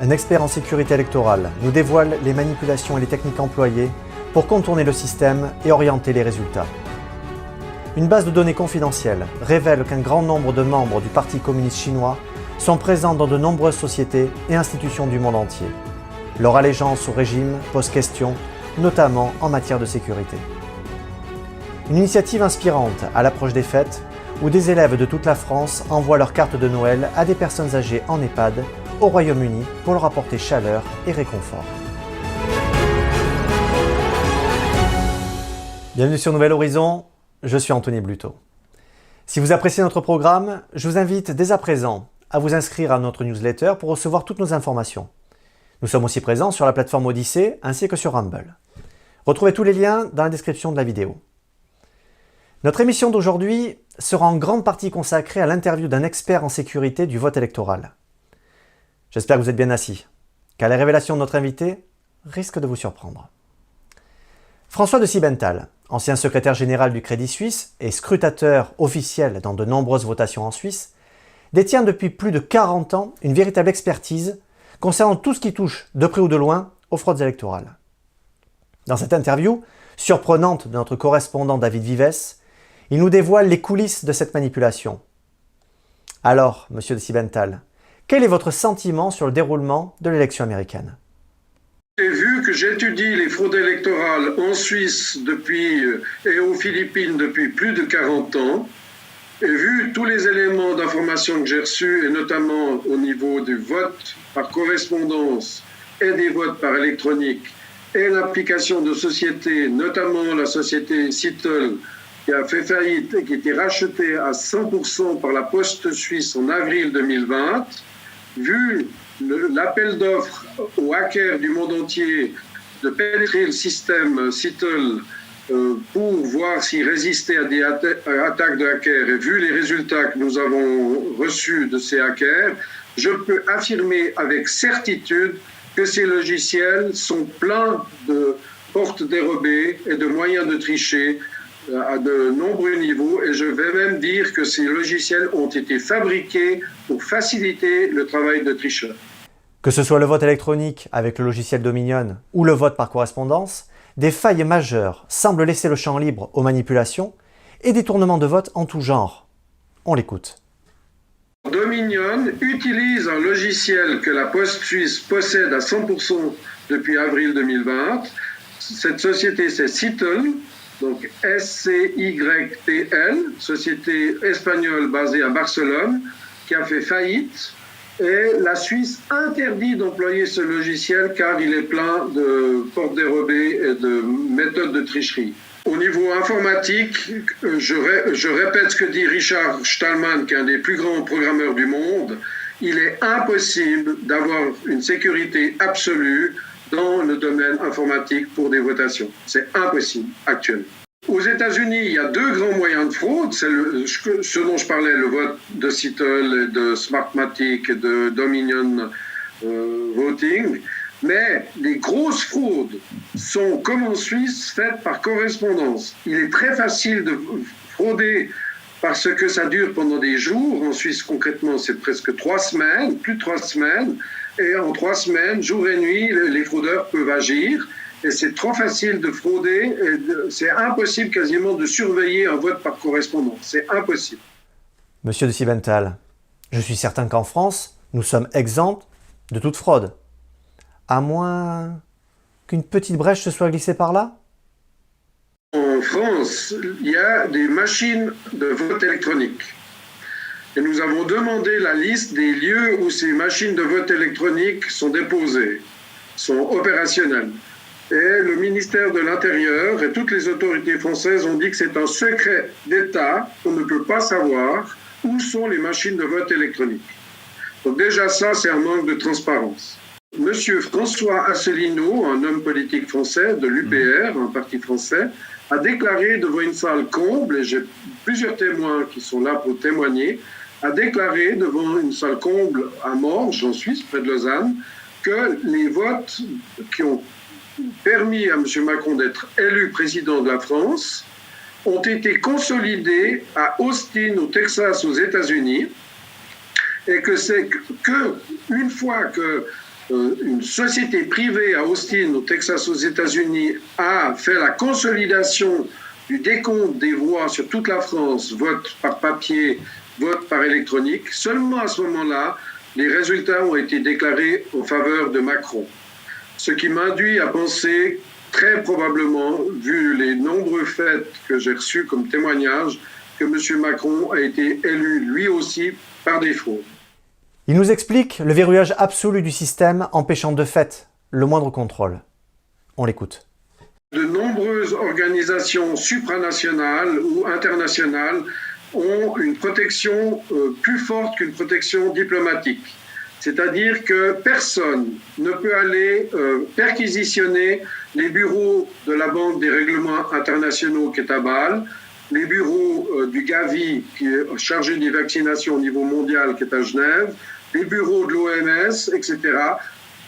un expert en sécurité électorale, nous dévoile les manipulations et les techniques employées pour contourner le système et orienter les résultats. Une base de données confidentielle révèle qu'un grand nombre de membres du Parti communiste chinois sont présents dans de nombreuses sociétés et institutions du monde entier. Leur allégeance au régime pose question, notamment en matière de sécurité. Une initiative inspirante à l'approche des fêtes, où des élèves de toute la France envoient leurs cartes de Noël à des personnes âgées en EHPAD au Royaume-Uni pour leur apporter chaleur et réconfort. Bienvenue sur Nouvel Horizon, je suis Anthony Bluteau. Si vous appréciez notre programme, je vous invite dès à présent à vous inscrire à notre newsletter pour recevoir toutes nos informations. Nous sommes aussi présents sur la plateforme Odyssée ainsi que sur Rumble. Retrouvez tous les liens dans la description de la vidéo. Notre émission d'aujourd'hui sera en grande partie consacrée à l'interview d'un expert en sécurité du vote électoral. J'espère que vous êtes bien assis, car les révélations de notre invité risquent de vous surprendre. François de Siebenthal, ancien secrétaire général du Crédit Suisse et scrutateur officiel dans de nombreuses votations en Suisse, détient depuis plus de 40 ans une véritable expertise concernant tout ce qui touche, de près ou de loin, aux fraudes électorales. Dans cette interview, surprenante de notre correspondant David Vives, il nous dévoile les coulisses de cette manipulation. Alors, monsieur de Siebenthal, quel est votre sentiment sur le déroulement de l'élection américaine ? Vu que j'étudie les fraudes électorales en Suisse et aux Philippines depuis plus de 40 ans, et vu tous les éléments d'information que j'ai reçus, et notamment au niveau du vote par correspondance et des votes par électronique, et l'application de sociétés, notamment la société Citel, qui a fait faillite et qui a été rachetée à 100% par la Poste suisse en avril 2020, vu l'appel d'offres aux hackers du monde entier de pénétrer le système Citel pour voir s'il résistait à des attaques de hackers, et vu les résultats que nous avons reçus de ces hackers, je peux affirmer avec certitude que ces logiciels sont pleins de portes dérobées et de moyens de tricher à de nombreux niveaux, et je vais même dire que ces logiciels ont été fabriqués pour faciliter le travail de tricheurs. Que ce soit le vote électronique avec le logiciel Dominion ou le vote par correspondance, des failles majeures semblent laisser le champ libre aux manipulations et détournements de vote en tout genre. On l'écoute. Dominion utilise un logiciel que la Poste suisse possède à 100% depuis avril 2020. Cette société, c'est Citel, donc SCYTL, société espagnole basée à Barcelone, qui a fait faillite. Et la Suisse interdit d'employer ce logiciel car il est plein de portes dérobées et de méthodes de tricherie. Au niveau informatique, je répète ce que dit Richard Stallman, qui est un des plus grands programmeurs du monde, il est impossible d'avoir une sécurité absolue dans le domaine informatique pour des votations. C'est impossible actuellement. Aux États-Unis, il y a deux grands moyens de fraude. C'est ce dont je parlais, le vote de Citel, de Smartmatic, de Dominion Voting. Mais les grosses fraudes sont, comme en Suisse, faites par correspondance. Il est très facile de frauder parce que ça dure pendant des jours. En Suisse, concrètement, c'est presque 3 semaines, plus de 3 semaines. Et en 3 semaines, jour et nuit, les fraudeurs peuvent agir. Et c'est trop facile de frauder, c'est impossible quasiment de surveiller un vote par correspondance. C'est impossible. Monsieur de Siebenthal, je suis certain qu'en France, nous sommes exempts de toute fraude. À moins qu'une petite brèche se soit glissée par là ? En France, il y a des machines de vote électronique. Et nous avons demandé la liste des lieux où ces machines de vote électronique sont déposées, sont opérationnelles. Et le ministère de l'Intérieur et toutes les autorités françaises ont dit que c'est un secret d'État, on ne peut pas savoir où sont les machines de vote électronique. Donc déjà ça, c'est un manque de transparence. Monsieur François Asselineau, un homme politique français de l'UPR, un parti français, a déclaré devant une salle comble, et j'ai plusieurs témoins qui sont là pour témoigner, a déclaré devant une salle comble à Morges, en Suisse, près de Lausanne, que les votes qui ont permis à M. Macron d'être élu président de la France ont été consolidés à Austin, au Texas, aux États-Unis, et que c'est qu'une fois que une société privée à Austin, au Texas, aux États-Unis, a fait la consolidation du décompte des voix sur toute la France, vote par papier, vote par électronique, seulement à ce moment-là, les résultats ont été déclarés en faveur de Macron. Ce qui m'induit à penser, très probablement, vu les nombreux faits que j'ai reçus comme témoignages, que M. Macron a été élu lui aussi par défaut. Il nous explique le verrouillage absolu du système empêchant de fait le moindre contrôle. On l'écoute. De nombreuses organisations supranationales ou internationales ont une protection plus forte qu'une protection diplomatique. C'est-à-dire que personne ne peut aller perquisitionner les bureaux de la Banque des règlements internationaux qui est à Bâle, les bureaux du Gavi qui est chargé des vaccinations au niveau mondial qui est à Genève, les bureaux de l'OMS, etc.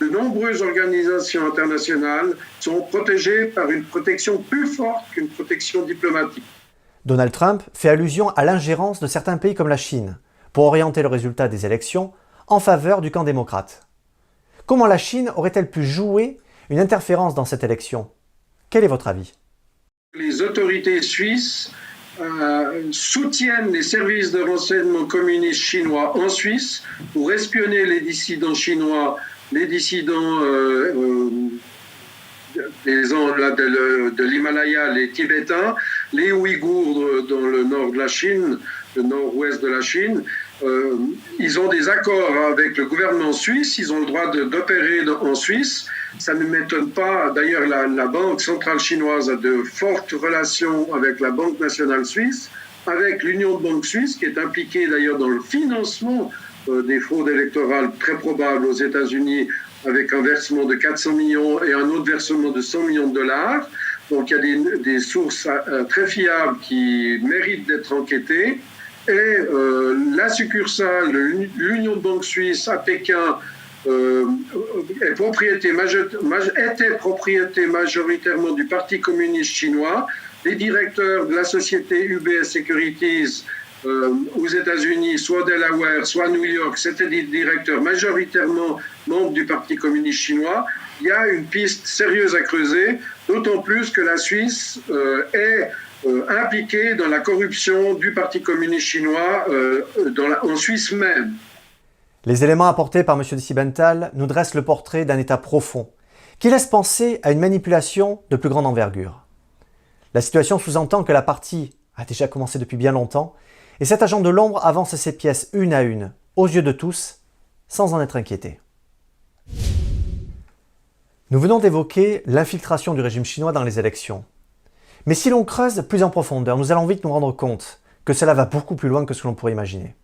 De nombreuses organisations internationales sont protégées par une protection plus forte qu'une protection diplomatique. Donald Trump fait allusion à l'ingérence de certains pays comme la Chine pour orienter le résultat des élections en faveur du camp démocrate. Comment la Chine aurait-elle pu jouer une interférence dans cette élection? Quel est votre avis? Les autorités suisses soutiennent les services de renseignement communistes chinois en Suisse pour espionner les dissidents chinois, les dissidents de l'Himalaya, les Tibétains, les Ouïghours dans le nord de la Chine, le nord-ouest de la Chine. Ils ont des accords avec le gouvernement suisse, ils ont le droit d'opérer en Suisse. Ça ne m'étonne pas. D'ailleurs, la Banque centrale chinoise a de fortes relations avec la Banque nationale suisse, avec l'Union de banques suisses, qui est impliquée d'ailleurs dans le financement des fraudes électorales très probables aux États-Unis, avec un versement de 400 millions et un autre versement de 100 millions de dollars. Donc il y a des sources très fiables qui méritent d'être enquêtées. Et la succursale de l'Union de banques suisse à Pékin était propriété majoritairement du Parti communiste chinois. Les directeurs de la société UBS Securities aux États-Unis, soit Delaware, soit New York, c'était des directeurs majoritairement membres du Parti communiste chinois. Il y a une piste sérieuse à creuser, d'autant plus que la Suisse est impliquée dans la corruption du Parti communiste chinois en Suisse même. Les éléments apportés par M. Sibenthal nous dressent le portrait d'un État profond, qui laisse penser à une manipulation de plus grande envergure. La situation sous-entend que la partie a déjà commencé depuis bien longtemps, et cet agent de l'ombre avance ses pièces une à une, aux yeux de tous, sans en être inquiété. Nous venons d'évoquer l'infiltration du régime chinois dans les élections. Mais si l'on creuse plus en profondeur, nous allons vite nous rendre compte que cela va beaucoup plus loin que ce que l'on pourrait imaginer.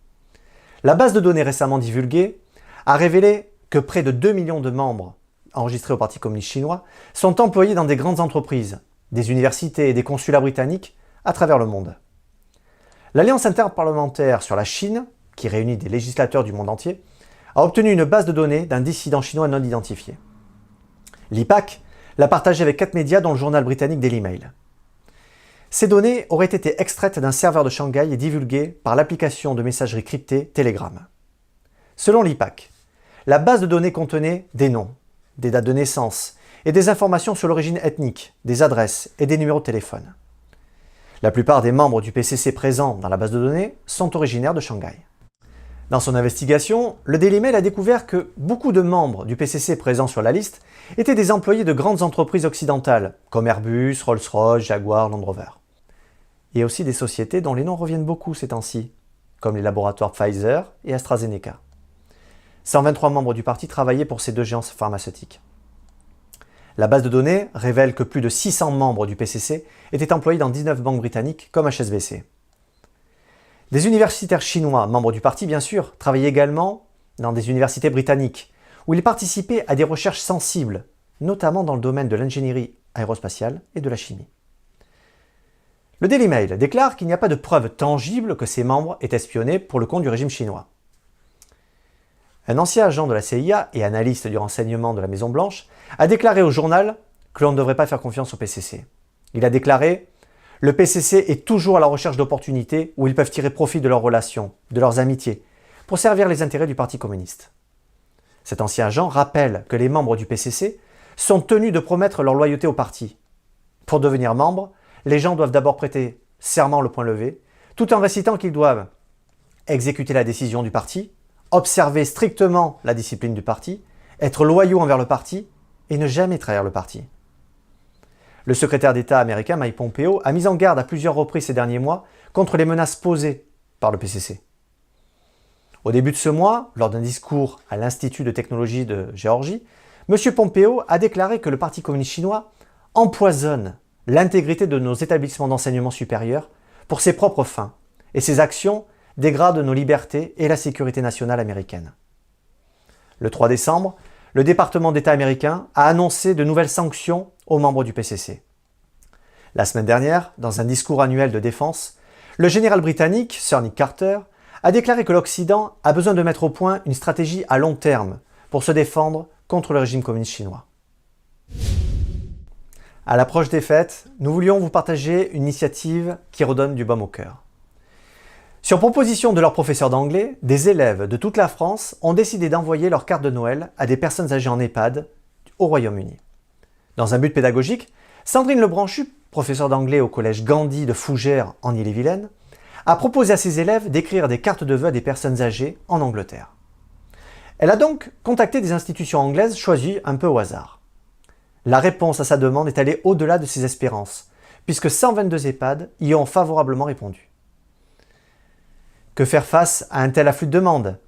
La base de données récemment divulguée a révélé que près de 2 millions de membres enregistrés au Parti communiste chinois sont employés dans des grandes entreprises, des universités et des consulats britanniques à travers le monde. L'Alliance interparlementaire sur la Chine, qui réunit des législateurs du monde entier, a obtenu une base de données d'un dissident chinois non identifié. L'IPAC l'a partagée avec 4 médias dont le journal britannique Daily Mail. Ces données auraient été extraites d'un serveur de Shanghai et divulguées par l'application de messagerie cryptée Telegram. Selon l'IPAC, la base de données contenait des noms, des dates de naissance et des informations sur l'origine ethnique, des adresses et des numéros de téléphone. La plupart des membres du PCC présents dans la base de données sont originaires de Shanghai. Dans son investigation, le Daily Mail a découvert que beaucoup de membres du PCC présents sur la liste étaient des employés de grandes entreprises occidentales, comme Airbus, Rolls-Royce, Jaguar, Land Rover. Et aussi des sociétés dont les noms reviennent beaucoup ces temps-ci, comme les laboratoires Pfizer et AstraZeneca. 123 membres du parti travaillaient pour ces deux géants pharmaceutiques. La base de données révèle que plus de 600 membres du PCC étaient employés dans 19 banques britanniques comme HSBC. Des universitaires chinois, membres du parti bien sûr, travaillaient également dans des universités britanniques, où ils participaient à des recherches sensibles, notamment dans le domaine de l'ingénierie aérospatiale et de la chimie. Le Daily Mail déclare qu'il n'y a pas de preuves tangibles que ces membres aient espionné pour le compte du régime chinois. Un ancien agent de la CIA et analyste du renseignement de la Maison-Blanche a déclaré au journal que l'on ne devrait pas faire confiance au PCC. Il a déclaré « Le PCC est toujours à la recherche d'opportunités où ils peuvent tirer profit de leurs relations, de leurs amitiés, pour servir les intérêts du Parti communiste. Cet ancien agent rappelle que les membres du PCC sont tenus de promettre leur loyauté au parti. Pour devenir membre, les gens doivent d'abord prêter serment le poing levé, tout en récitant qu'ils doivent exécuter la décision du parti, observer strictement la discipline du parti, être loyaux envers le parti et ne jamais trahir le parti. Le secrétaire d'État américain Mike Pompeo a mis en garde à plusieurs reprises ces derniers mois contre les menaces posées par le PCC. Au début de ce mois, lors d'un discours à l'Institut de technologie de Géorgie, M. Pompeo a déclaré que le Parti communiste chinois empoisonne l'intégrité de nos établissements d'enseignement supérieur pour ses propres fins, et ses actions dégradent nos libertés et la sécurité nationale américaine. Le 3 décembre, le département d'État américain a annoncé de nouvelles sanctions aux membres du PCC. La semaine dernière, dans un discours annuel de défense, le général britannique Sir Nick Carter a déclaré que l'Occident a besoin de mettre au point une stratégie à long terme pour se défendre contre le régime communiste chinois. À l'approche des fêtes, nous voulions vous partager une initiative qui redonne du baume au cœur. Sur proposition de leurs professeurs d'anglais, des élèves de toute la France ont décidé d'envoyer leurs cartes de Noël à des personnes âgées en EHPAD au Royaume-Uni. Dans un but pédagogique, Sandrine Lebranchu, professeure d'anglais au collège Gandhi de Fougères en Ille-et-Vilaine, a proposé à ses élèves d'écrire des cartes de vœux à des personnes âgées en Angleterre. Elle a donc contacté des institutions anglaises choisies un peu au hasard. La réponse à sa demande est allée au-delà de ses espérances, puisque 122 EHPAD y ont favorablement répondu. Que faire face à un tel afflux de demandes?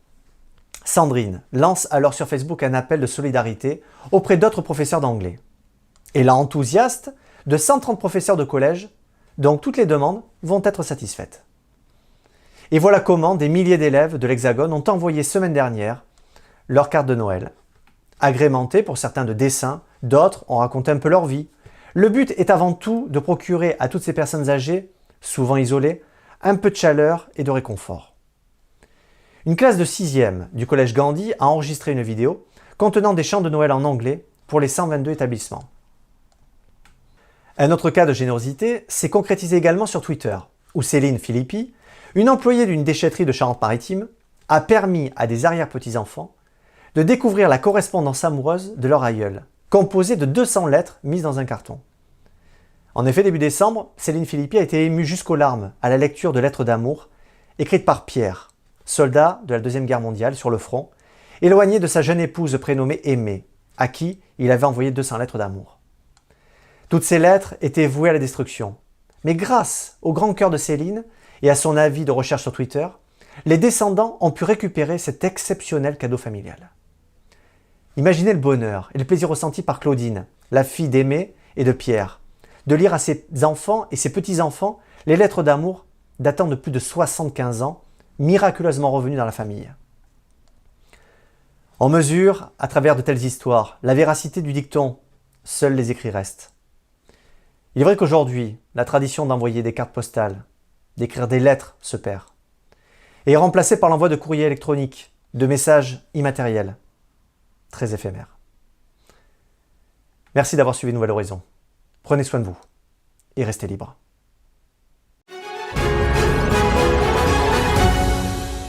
Sandrine lance alors sur Facebook un appel de solidarité auprès d'autres professeurs d'anglais. Et là, enthousiaste, de 130 professeurs de collège, donc toutes les demandes vont être satisfaites. Et voilà comment des milliers d'élèves de l'Hexagone ont envoyé semaine dernière leurs cartes de Noël, agrémentées pour certains de dessins, d'autres ont raconté un peu leur vie. Le but est avant tout de procurer à toutes ces personnes âgées, souvent isolées, un peu de chaleur et de réconfort. Une classe de 6e du collège Gandhi a enregistré une vidéo contenant des chants de Noël en anglais pour les 122 établissements. Un autre cas de générosité s'est concrétisé également sur Twitter, où Céline Philippi, une employée d'une déchetterie de Charente-Maritime, a permis à des arrière-petits-enfants de découvrir la correspondance amoureuse de leur aïeul, composée de 200 lettres mises dans un carton. En effet, début décembre, Céline Philippi a été émue jusqu'aux larmes à la lecture de lettres d'amour écrites par Pierre, soldat de la Deuxième Guerre mondiale sur le front, éloigné de sa jeune épouse prénommée Aimée, à qui il avait envoyé 200 lettres d'amour. Toutes ces lettres étaient vouées à la destruction, mais grâce au grand cœur de Céline et à son avis de recherche sur Twitter, les descendants ont pu récupérer cet exceptionnel cadeau familial. Imaginez le bonheur et le plaisir ressenti par Claudine, la fille d'Aimée et de Pierre, de lire à ses enfants et ses petits-enfants les lettres d'amour datant de plus de 75 ans, miraculeusement revenues dans la famille. On mesure, à travers de telles histoires, la véracité du dicton « Seuls les écrits restent ». Il est vrai qu'aujourd'hui, la tradition d'envoyer des cartes postales, d'écrire des lettres se perd, et est remplacée par l'envoi de courriers électroniques, de messages immatériels, très éphémères. Merci d'avoir suivi Nouvel Horizon. Prenez soin de vous et restez libres.